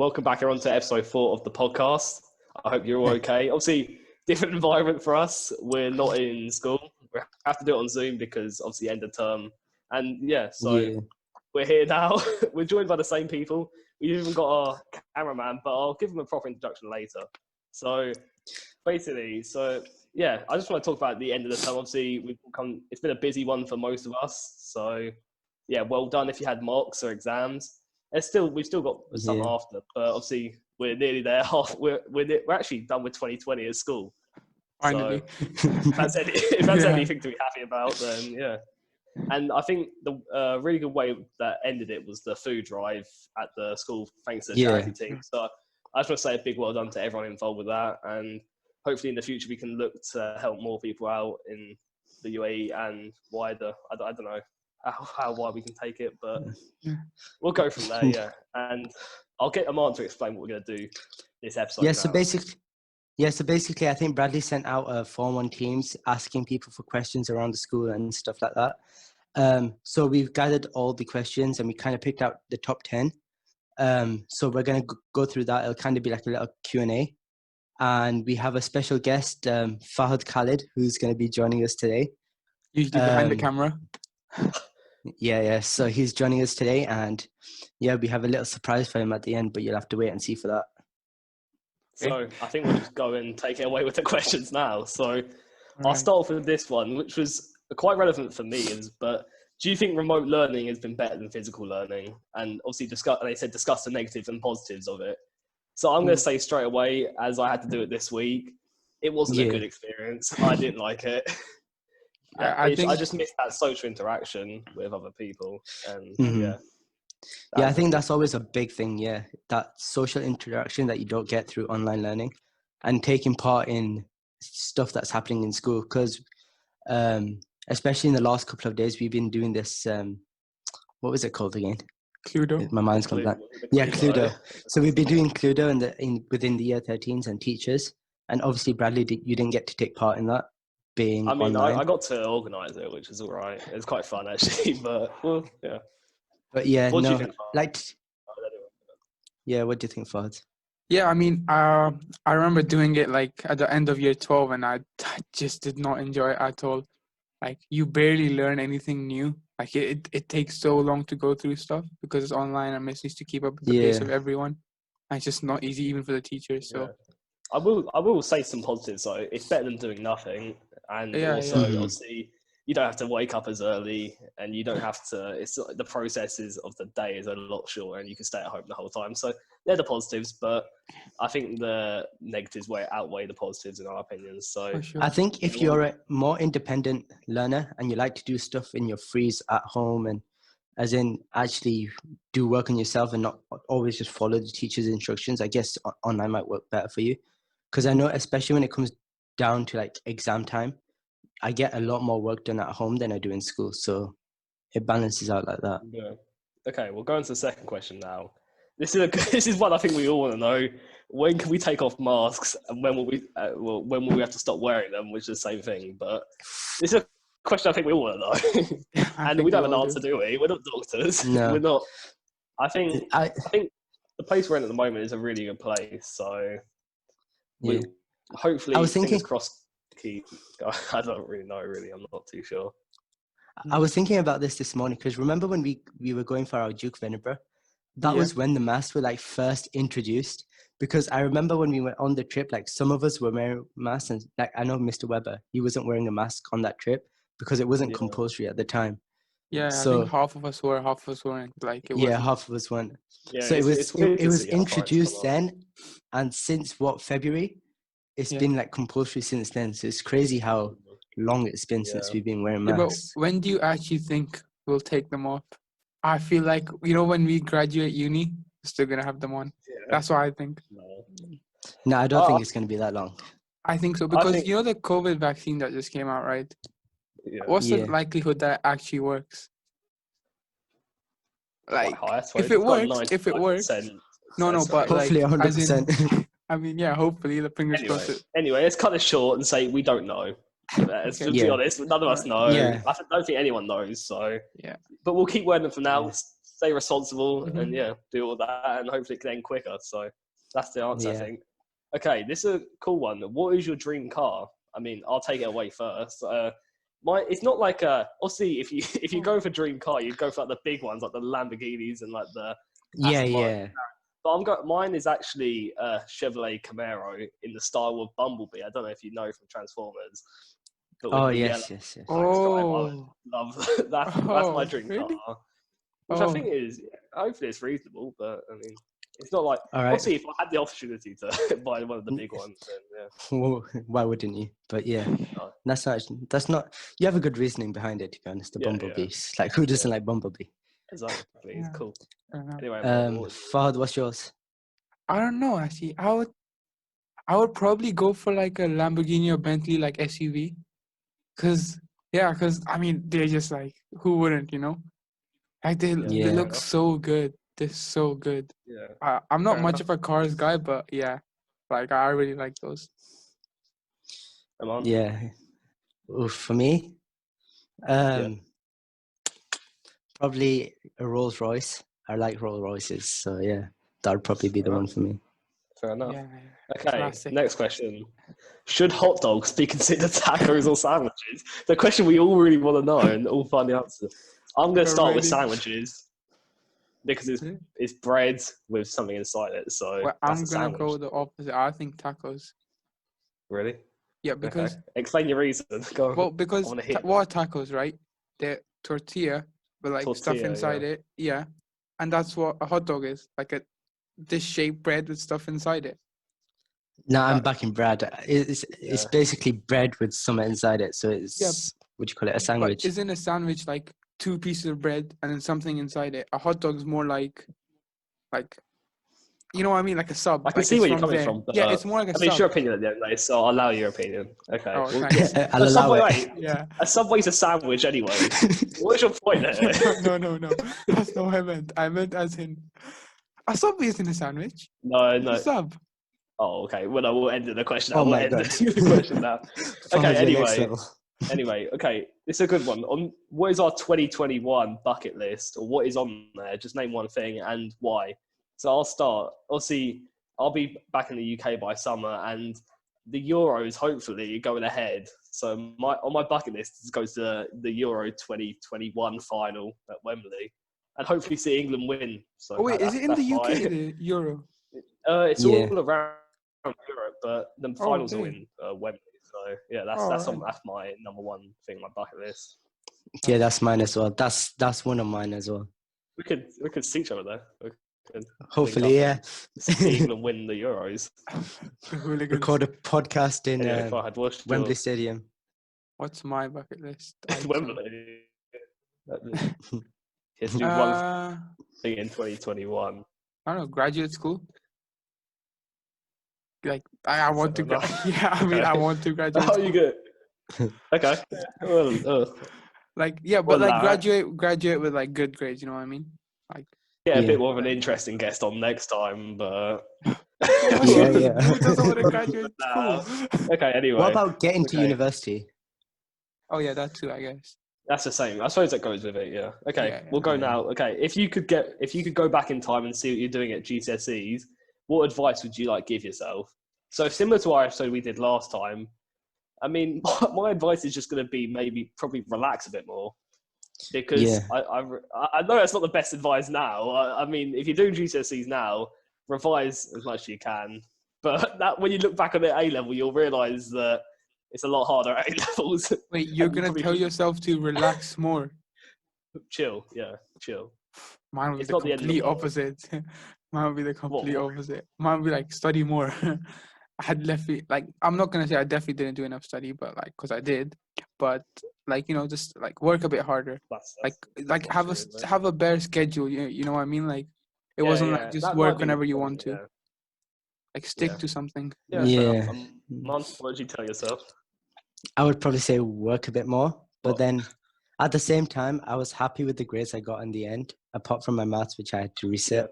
welcome back everyone to episode 4 of the podcast. I hope you're all okay. Obviously, different environment for us. We're not in school. We have to do it on Zoom because obviously end of term. And we're here now. We're joined by the same people. We've even got our cameraman, but I'll give him a proper introduction later. So basically, I just want to talk about the end of the term. Obviously, it's been a busy one for most of us. So yeah, well done if you had mocks or exams. We've still got some after, but obviously we're nearly there. We're actually done with 2020 at school. Finally. So if that's anything to be happy about, then yeah. And I think the really good way that ended it was the food drive at the school, thanks to the charity team. So I just want to say a big well done to everyone involved with that, and hopefully in the future we can look to help more people out in the UAE and wider. I don't know how wide we can take it, but we'll go from there. Yeah, and I'll get Amaan to explain what we're going to do this episode. So basically, I think Bradley sent out a form on Teams asking people for questions around the school and stuff like that. So we've gathered all the questions and we kind of picked out the top 10. So we're going to go through that. It'll kind of be like a little Q&A. And we have a special guest, Fahad Khalid, who's going to be joining us today. Usually behind the camera. Yeah. So he's joining us today, and we have a little surprise for him at the end, but you'll have to wait and see for that. So I think we'll just go and take it away with the questions now. So I'll start off with this one, which was quite relevant for me. But do you think remote learning has been better than physical learning? And obviously discuss the negatives and positives of it. So I'm going to say straight away, as I had to do it this week, it wasn't a good experience. I didn't like it. I just missed that social interaction with other people. And I think that's always a big thing. Yeah, that social interaction that you don't get through online learning, and taking part in stuff that's happening in school. Because especially in the last couple of days, we've been doing this. What was it called again? Cluedo. My mind's gone blank. Yeah, Cluedo. So we've been doing Cluedo within the year 13s and teachers. And obviously, Bradley, you didn't get to take part in that. I got to organise it, which is all right. It's quite fun actually, but yeah. But yeah, what do you think, what do you think, Fahad? Yeah, I mean, I remember doing it like at the end of year 12, and I just did not enjoy it at all. Like, you barely learn anything new. Like, it takes so long to go through stuff because it's online and Miss needs to keep up with the pace of everyone. And it's just not easy even for the teachers. So I will say some positives. So it's better than doing nothing, and obviously you don't have to wake up as early, and you don't have to. It's the processes of the day is a lot shorter, and you can stay at home the whole time. So they're the positives, but I think the negatives outweigh the positives in our opinions. So I think if you're a more independent learner and you like to do stuff in your frees at home, and as in actually do work on yourself and not always just follow the teacher's instructions, I guess online might work better for you. Because I know, especially when it comes down to like exam time, I get a lot more work done at home than I do in school. So it balances out like that. Yeah. Okay, we'll go on to the second question now. This is what I think we all want to know. When can we take off masks, and when will we have to stop wearing them? Which is the same thing, but this is a question I think we all want to know. And we don't have an answer, do we? We're not doctors. No. We're not. I think the place we're in at the moment is a really good place. So hopefully, I was thinking, fingers crossed. I don't really know. Really, I'm not too sure. I was thinking about this morning because remember when we were going for our Duke of Edinburgh? That was when the masks were like first introduced. Because I remember when we went on the trip, like some of us were wearing masks, and like I know Mr. Weber, he wasn't wearing a mask on that trip because it wasn't compulsory at the time. Yeah, so I think half of us were, half of us weren't. Like it wasn't. Half of us weren't. Yeah, so it was introduced then, and since February, it's been like compulsory since then. So it's crazy how long it's been since we've been wearing masks. But when do you actually think we'll take them off? I feel like, when we graduate uni, we're still going to have them on. Yeah. That's what I think. No, I don't think it's going to be that long. I think so. Because, the COVID vaccine that just came out, right? Yeah. What's the likelihood that it actually works? Like, if it works. No, but hopefully like, 100%. I mean, hopefully the fingers crossed. Anyway, let's cut it short and say we don't know. To be honest, none of us know. I don't think anyone knows. So, but we'll keep wearing them for now. stay responsible, Mhm. and do all that, and hopefully it can end quicker. So that's the answer, I Yeah. think. Okay, this is a cool one. What is your dream car? I mean, I'll take it away first. It's not like obviously if you go for dream car, you'd go for like the big ones, like the Lamborghinis and like the Yeah, Aston Martin. yeah. But mine is actually a Chevrolet Camaro in the style of Bumblebee. I don't know if you know from Transformers, but with Oh, the yellow yes, yes, yes. like stripe. I would Oh, love that. That's my oh, dream really? car, which I Oh, think is hopefully it's reasonable. But I mean, it's not like All right. obviously if I had the opportunity to buy one of the big ones, then Well, why wouldn't you? But yeah, No. that's not. You have a good reasoning behind it, to be honest. The Yeah, Bumblebees, like who doesn't like Bumblebee? exactly. It's yeah. cool. I don't know. Anyway, Mark, what was Fahad, what's yours? I don't know. Actually, I would probably go for like a Lamborghini or Bentley like SUV, cause I mean they're just like who wouldn't, you know? Like they Yeah. look fair enough. so good. They're so good. Yeah. I'm not Fair much enough. of a cars guy, but yeah, like I really like those. Amaan? Yeah. Oof, for me, probably a Rolls Royce. I like Rolls Royces, so yeah, that would probably be the one for me. Fair enough. Yeah, Okay, classic. next question. Should hot dogs be considered tacos or sandwiches? The question we all really want to know and all find the answer. I'm going to start with Already. sandwiches because it's bread with something inside it. So Well, that's I'm a gonna sandwich. go the opposite. I think tacos. Really? Yeah, Okay. because Explain your reason. Go on. well, I because want to hear what are tacos, right? They're tortilla with like stuff tortilla. inside Yeah. it. Yeah, and that's what a hot dog is, like a dish-shaped bread with stuff inside it. No, I'm That- backing Brad. It's Yeah. basically bread with something inside it, so it's Yeah. what do you call it? A But sandwich. isn't a sandwich like two pieces of bread and then something inside it? A hot dog is more like you know what I mean, like a sub. I can Like see it's where you're from coming there. from, but Yeah, it's more like a I mean, it's sub. your opinion at the end of the day, so I'll allow your opinion. Okay. Oh, Well, thanks. I'll a allow Subway, it. wait, Yeah. a Subway's a sandwich anyway. What's your point there? No. That's not what I meant. I meant as in a sub isn't a sandwich. No. It's a sub. Oh, okay. Well, I will end the question. Oh I will my end god. the question now. Okay. Fahad, you're next level. Anyway. Okay. It's a good one. On what is our 2021 bucket list, or what is on there? Just name one thing and why. So I'll start. Obviously, I'll be back in the UK by summer, and the Euros hopefully going ahead. So on my bucket list goes to the Euro 2021 final at Wembley, and hopefully see England win. So Oh wait, is it in the UK? my. The Euro. It's Yeah. all around Europe, but the Oh, finals are okay. in Wembley. So yeah, Oh, that's right. my number one thing on my bucket list. Yeah, that's mine as well. That's one of mine as well. We could see each other there. We could Hopefully, link yeah. up and see England win the Euros. The hooligans. Record a podcast in Anyway, Fahad, what's Wembley your Stadium. What's my bucket list? item? Wembley? You have to do one Uh, thing in 2021. I don't know. Graduate school. Like I want to. Fair enough. Yeah, I mean, I Okay. want to graduate. Oh, School. you good? Okay. Well, Like yeah, but well, like that- graduate with like good grades. You know what I mean? Like get a Yeah. bit more of an interesting guest on next time, but Yeah. Who doesn't want to graduate Nah. school? okay. Anyway, What about getting to Okay. university? Oh yeah, that too, I guess. That's the same. I suppose that goes with it. Yeah. Okay. Yeah, We'll go yeah. now. Okay. If you could go back in time and see what you're doing at GCSEs, what advice would you like give yourself? So similar to our episode we did last time. I mean, my advice is just going to be probably relax a bit more, because Yeah. I know that's not the best advice now. I mean, if you're doing GCSEs now, revise as much as you can. But that when you look back on the A level, you'll realise that it's a lot harder at A levels. Wait, you're And you gonna probably tell should- yourself to relax more. Chill. Yeah, chill. Mine would be It's the not the end of the complete world. opposite. Mine would be the complete what? opposite. Mine would be like study more. I had definitely like I'm not gonna say I definitely didn't do enough study, but like because I did, but like just like work a bit harder. Like that's have true, isn't it? have a bare schedule. You know what I mean? Like it Yeah, wasn't yeah. like just That work might be whenever you one, want to. yeah. Like stick Yeah. to something. Yeah, that's fair Yeah. enough. Mom, what did you tell yourself? I would probably say work a bit more, but What? then at the same time, I was happy with the grades I got in the end, apart from my maths, which I had to reset.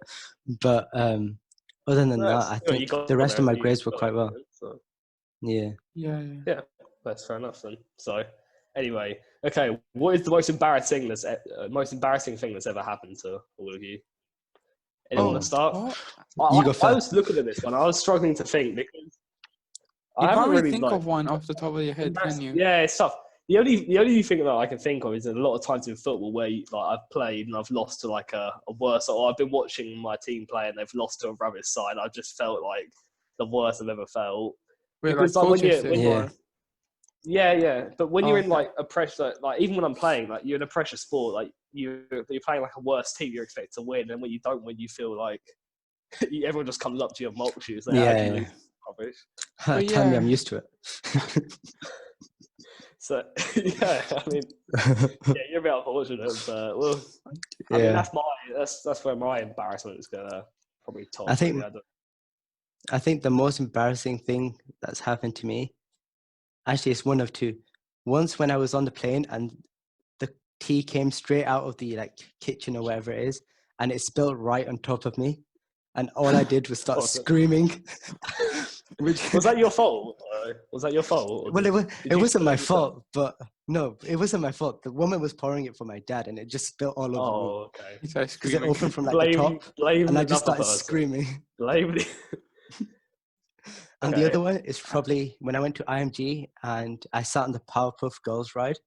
But other than that, I Well, you think got the rest there of my and you grades were got quite it, well. so, Yeah. Yeah. yeah, that's fair enough then. So, Anyway, okay. What is the most embarrassing thing that's ever happened to all of you? Anyone want to start? What? You go I first. was looking at this one. I was struggling to think because You I haven't can't really really think like. of one off the top of your head, can you? Yeah, it's tough. The only thing that I can think of is a lot of times in football where I've played and I've lost to like a worse, or I've been watching my team play and they've lost to a rubbish side. I just felt like the worst I've ever felt. Wait, Because like when coaching you sick Yeah. or? yeah, but when you're in Okay. like a pressure, like even when I'm playing, like you're in a pressure sport, like you're playing like a worse team, you're expected to win, and when you don't win, you feel like everyone just comes up to you and mocks you. So how can you lose? Rubbish. But Tell me, yeah. I'm used to it. So yeah, I mean, yeah, you're a bit unfortunate, but well, I mean that's where my embarrassment is gonna probably top. I think- Maybe. I think the most embarrassing thing that's happened to me, actually, it's one of two. Once when I was on the plane and the tea came straight out of the like kitchen or wherever it is, and it spilled right on top of me, and all I did was start Awesome. screaming. Was that your fault? Was that your fault? Or Well, did it you wasn't spill my it yourself? fault, but no, it wasn't my fault. The woman was pouring it for my dad, and it just spilled all over me Oh, okay. He started because it screaming. opened from like the top, Blame and I just another started person. screaming. Blame the. And the Okay. other one is probably when I went to IMG and I sat on the Powerpuff Girls ride,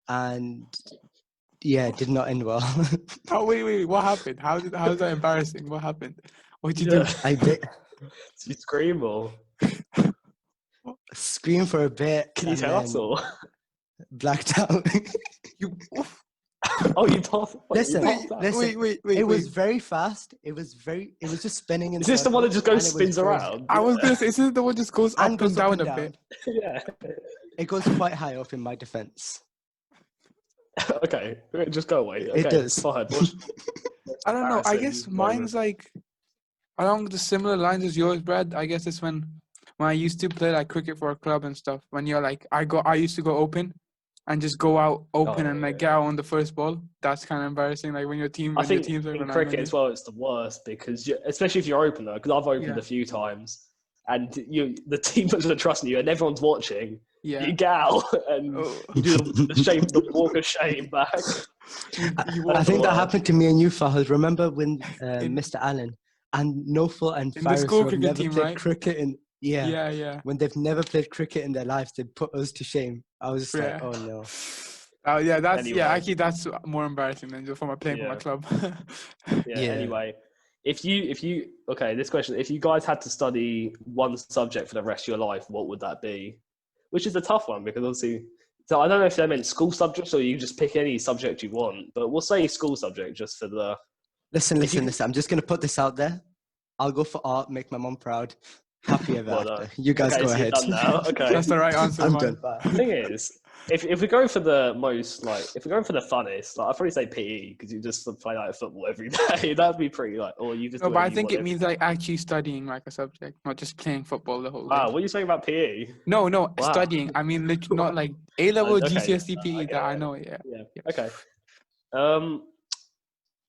and yeah, it did not end well. Oh wait, what happened? How's that embarrassing? What happened? What'd you Yeah. do? Did you scream or screamed for a bit can you and tell us then or? blacked out. You Oh, you passed. Listen, wait. it was very fast. It was just spinning in Is this the one that just circles, goes and it was spins very- around? I was gonna say, isn't the one just goes and up goes and down a bit? Yeah. It goes quite high up in my defense. Okay, just go away. Okay, It does. it's fine. I don't know. I Embarrassing guess moment. mine's like along the similar lines as yours, Brad. I guess it's when I used to play like cricket for a club and stuff. When you're like, I used to go open and just go out open and like get out on the first ball. That's kind of embarrassing. Like when your team, I when your think team's like in relying on cricket you. as well, it's the worst because especially if you're open though, because I've opened Yeah. a few times, and the team doesn't trust you, and everyone's watching. Yeah. You get out and Oh. you do the walk of shame back. I think that happened to me and you, Fahad. Remember when In- Mr. Allen and Noful and in the Faris, school who have cricket never team, played right? cricket Yeah. when they've never played cricket in their lives, they put us to shame. I was just like, Yeah. oh no. Oh yeah, that's Anyway. actually that's more embarrassing than just playing for my club. Yeah. Yeah. Anyway, if you okay, this question: if you guys had to study one subject for the rest of your life, what would that be? Which is a tough one because obviously, so I don't know if they meant school subjects or you just pick any subject you want, but we'll say school subject just for the. Listen. you- I'm just going to put this out there. I'll go for art, make my mom proud. Happy ever Well after. done. You guys Okay, go so you're ahead. done now. Okay. That's the right answer. I'm man. done. The thing is, if we go for the most if we're going for the funnest, I'd probably say PE because you just play like football every day. That'd be pretty or you just. No, do but I whatever you think want it every means day. like actually studying like a subject, not just playing football the whole day. Wow, what are you saying about PE? No, Wow. studying. I mean, not like A level Okay, GCSE PE. okay, That I know. Yeah. Yeah. Okay.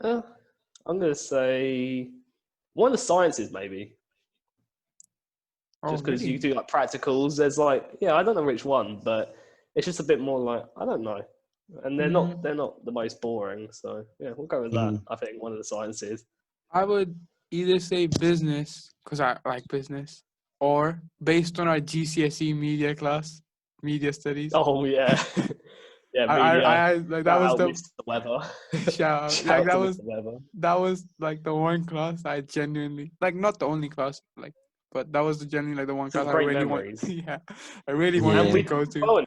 I'm gonna say one of the sciences maybe. Oh, Just because really? you do like practicals, there's like I don't know which one, but it's just a bit more like I don't know, and they're not the most boring. So yeah, we'll go with that. I think one of the sciences. I would either say business because I like business, or based on our GCSE media class, media studies. Oh yeah, yeah. Media. I like that was the Mr. Weber. shout out. Shout Like out to Mr. Weber. that was like the one class I genuinely like, not the only class like, but that was genuinely like the one class I great really memories. I really wanted Yeah. to go to. Oh,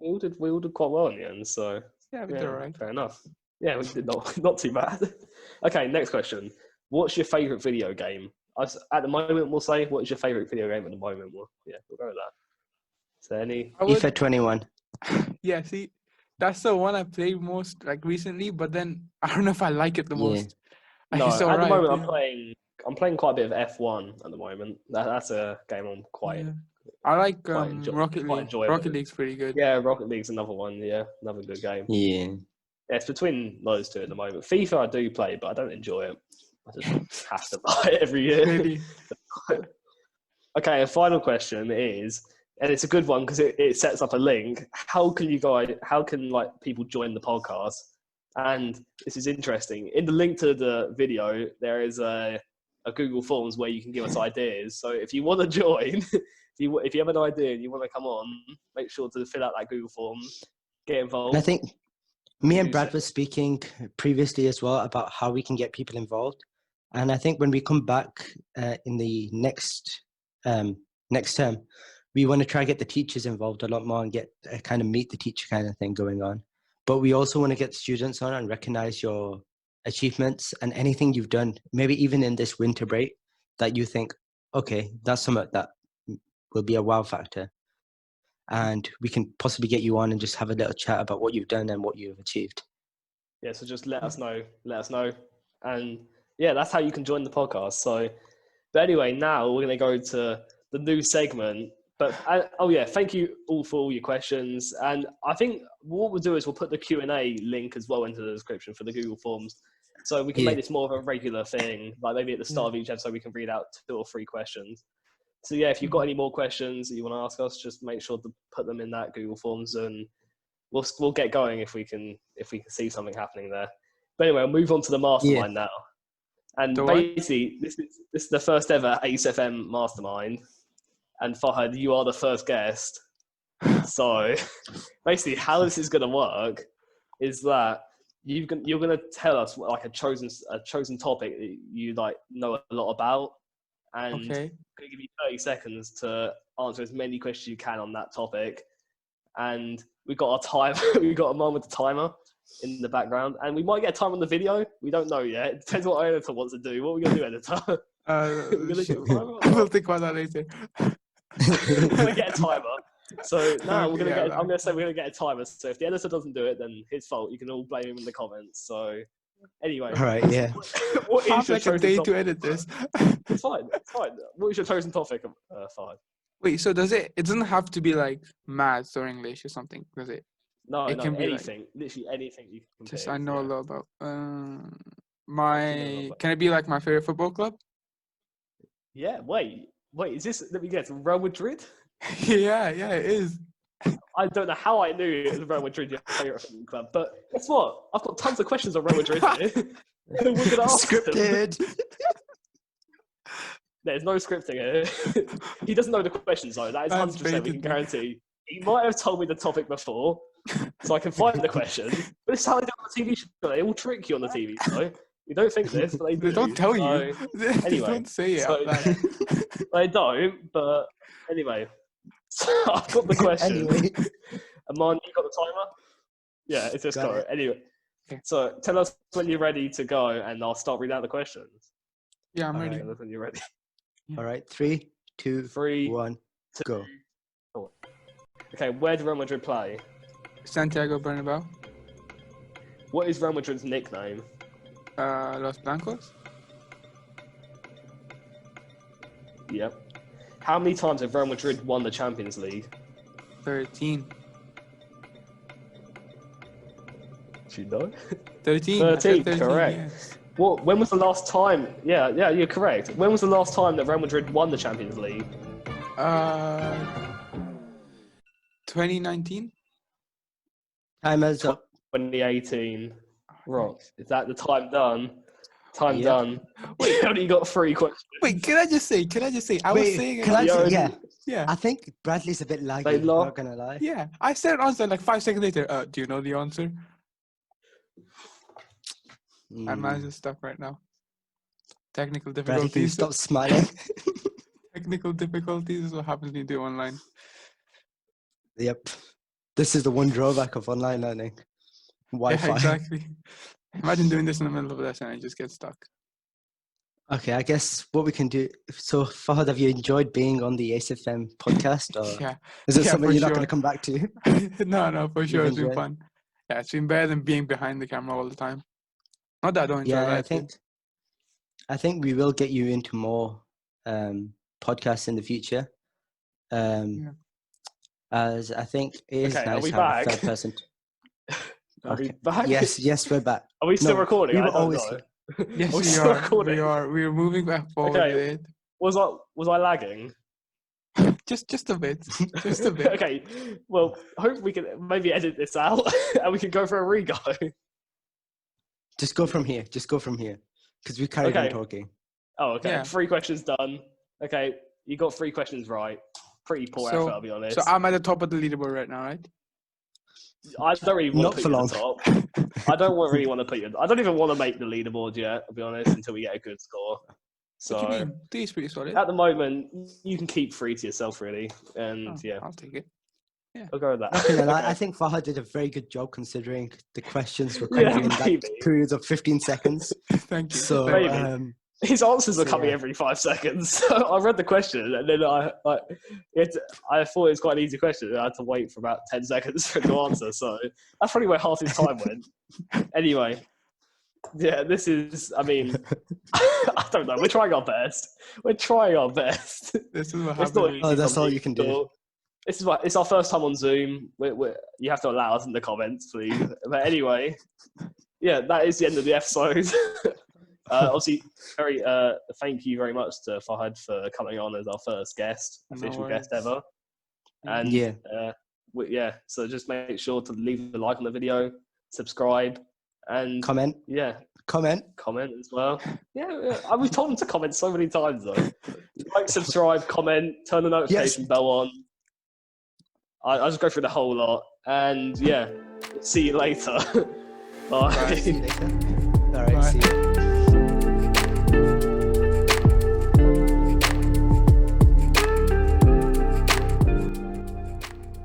we all did quite well in the end. So Yeah, we did all right. fair enough. Yeah, we did not too bad. Okay, next question. What's your favorite video game? At the moment, we'll say, what is your favorite video game at the moment? We'll go with that. So any? FIFA 21. Yeah, see, that's the one I played most like recently, but then I don't know if I like it the Yeah. most. Like, No, it's at the alright, moment yeah. I'm playing quite a bit of F1 at the moment. That's a game I'm quite. Yeah. I like quite Rocket quite League. enjoyable. Rocket League's pretty good. Yeah, Rocket League's another one. Yeah, another good game. Yeah. Yeah, it's between those two at the moment. FIFA I do play, but I don't enjoy it. I just have to buy it every year. Really? Okay, a final question is, and it's a good one because it sets up a link. How can like people join the podcast? And this is interesting. In the link to the video, there is a Google Forms where you can give us ideas. So if you want to join, if you have an idea and you want to come on, make sure to fill out that Google Form, get involved. And I think me and Brad were speaking previously as well about how we can get people involved. And I think when we come back in the next term, we want to try to get the teachers involved a lot more and get kind of meet the teacher kind of thing going on. But we also want to get students on and recognize your achievements and anything you've done, maybe even in this winter break, that you think, okay, that's something that will be a wow factor. And we can possibly get you on and just have a little chat about what you've done and what you've achieved. Yeah, so just let us know. And yeah, that's how you can join the podcast. So, but anyway, now we're going to go to the new segment. But thank you all for all your questions. And I think what we'll do is we'll put the Q&A link as well into the description for the Google Forms. So we can make this more of a regular thing, like maybe at the start of each episode, we can read out 2 or 3 questions. So yeah, if you've got any more questions that you want to ask us, just make sure to put them in that Google Forms, and we'll get going if we can see something happening there. But anyway, we'll move on to the Mastermind now. And basically, this is the first ever Ace FM Mastermind. And Fahad, you are the first guest. So basically, how this is going to work is that you're going to tell us like a chosen topic that you like know a lot about, and I'm going to give you 30 seconds to answer as many questions you can on that topic. And we've got our time. We've got a man with the timer in the background, and we might get a time on the video. We don't know yet. It depends what our editor wants to do. What are we going to do, editor? We'll think about that later. We're going to get a timer. So now I'm going to say we're going to get a timer. So if the editor doesn't do it, then his fault. You can all blame him in the comments. So anyway. All right, yeah. What is your chosen day to edit this? It's fine. What is your chosen topic, Fahad? Wait, so it doesn't have to be like maths or English or something, does it? No, can be anything. Literally anything you can just pick. I know a lot about. Can it be like my favorite football club? Yeah, wait, is this, let me guess, Real Madrid? yeah, it is. I don't know how I knew it was Real Madrid, your favourite football club, but guess what? I've got tons of questions on Real Madrid here. We're going to ask Scripted. There's no scripting here. He doesn't know the questions though. That is 100% we can guarantee. He might have told me the topic before, so I can find the question. But it's how they do on the TV show. They all trick you on the TV show. You don't think this, but they do. They don't tell you. Anyway, they don't say it out loud. They don't, but anyway. So I've got the question. Anyway. Amaan, you got the timer? Yeah, it's just got it. Anyway, so tell us when you're ready to go, and I'll start reading out the questions. Yeah, I'm ready. When you're ready. All right, 3, 2, 1, go. Okay, where do Real Madrid play? Santiago Bernabeu. What is Real Madrid's nickname? Los Blancos. Yep. How many times have Real Madrid won the Champions League? 13. Do you know? 13. 13, 13, correct. yes. When was the last time? Yeah, you're correct. When was the last time that Real Madrid won the Champions League? 2019. Time is up. 2018. Right. Is that the time done? Time done. Wait, you only got 3 questions. Wait, can I just say? I was saying. Yeah. I think Bradley's a bit laggy. I'm not gonna lie. Yeah, I said an answer like 5 seconds later. Do you know the answer? I'm just stuck right now. Technical difficulties. Bradley, can you stop smiling? Technical difficulties is what happens when you do online. Yep. This is the one drawback of online learning. Wi-Fi. Yeah, exactly. Imagine doing this in the middle of a lesson and just get stuck. Okay, I guess what we can do. So, Fahad, have you enjoyed being on the Ace FM podcast? Or is it something you're not going to come back to? No, for sure. It's been fun. Yeah, it's been better than being behind the camera all the time. Not that I don't enjoy that. I think we will get you into more podcasts in the future. As I think it is nice to have a third person. Are we back? Yes, we're back. Are we still recording? We were always here. Yes, we are. Recording? We are moving back forward. Okay. Was I lagging? Just a bit. Just a bit. Okay, well, I hope we can maybe edit this out and we can go for a re-go. Just go from here. Just go from here. Because we carried on talking. Oh, okay. Yeah. 3 questions done. Okay, you got 3 questions right. Pretty poor effort, I'll be honest. So I'm at the top of the leaderboard right now, right? I don't really want Not to for put you long. at the top. I don't really want to put you. I don't even want to make the leaderboard yet, I'll be honest, until we get a good score. So What do you mean? 3 is pretty solid. at the moment, you can keep 3 to yourself, really. And yeah, I'll take it. I'll go with that. Not gonna lie, Okay. I think Fahad did a very good job considering the questions were kind of in like maybe. periods of 15 seconds. Thank you. So Maybe. His answers are So, coming yeah. every 5 seconds. So I read the question and then I thought it was quite an easy question. And I had to wait for about 10 seconds for him to answer. So that's probably where half his time went. Anyway, yeah, this is, I mean, I don't know. We're trying our best. We're trying our best. This is what It's not happens. easy Oh, that's all something. you can do. It's our first time on Zoom. You have to allow us in the comments, please. But anyway, yeah, that is the end of the episode. Obviously, thank you very much to Fahad for coming on as our first guest, official guest ever. And so just make sure to leave a like on the video, subscribe, and comment. Yeah, Comment as well. Yeah, we've told them to comment so many times though. Like, subscribe, comment, turn the notification bell on. I'll just go through the whole lot, and yeah, see you later. Bye. See you later. All right, Bye. see you.